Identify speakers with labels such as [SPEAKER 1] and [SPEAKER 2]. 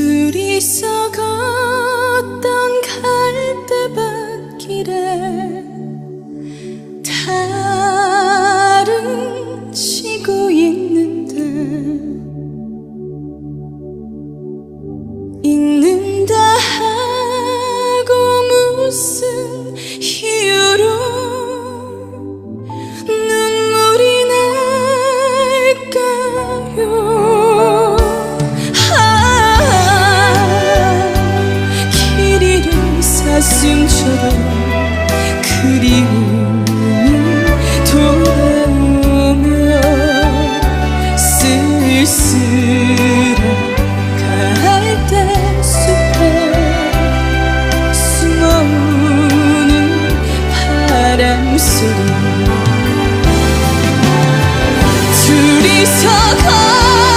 [SPEAKER 1] 둘이서 걷던 갈대밭길에 달은 지고 있는데 잊는다 하고 무슨 이유로 눈물이 날까요? 길 잃은 사슴처럼 그리움이 돌아오며 쓸쓸한 갈대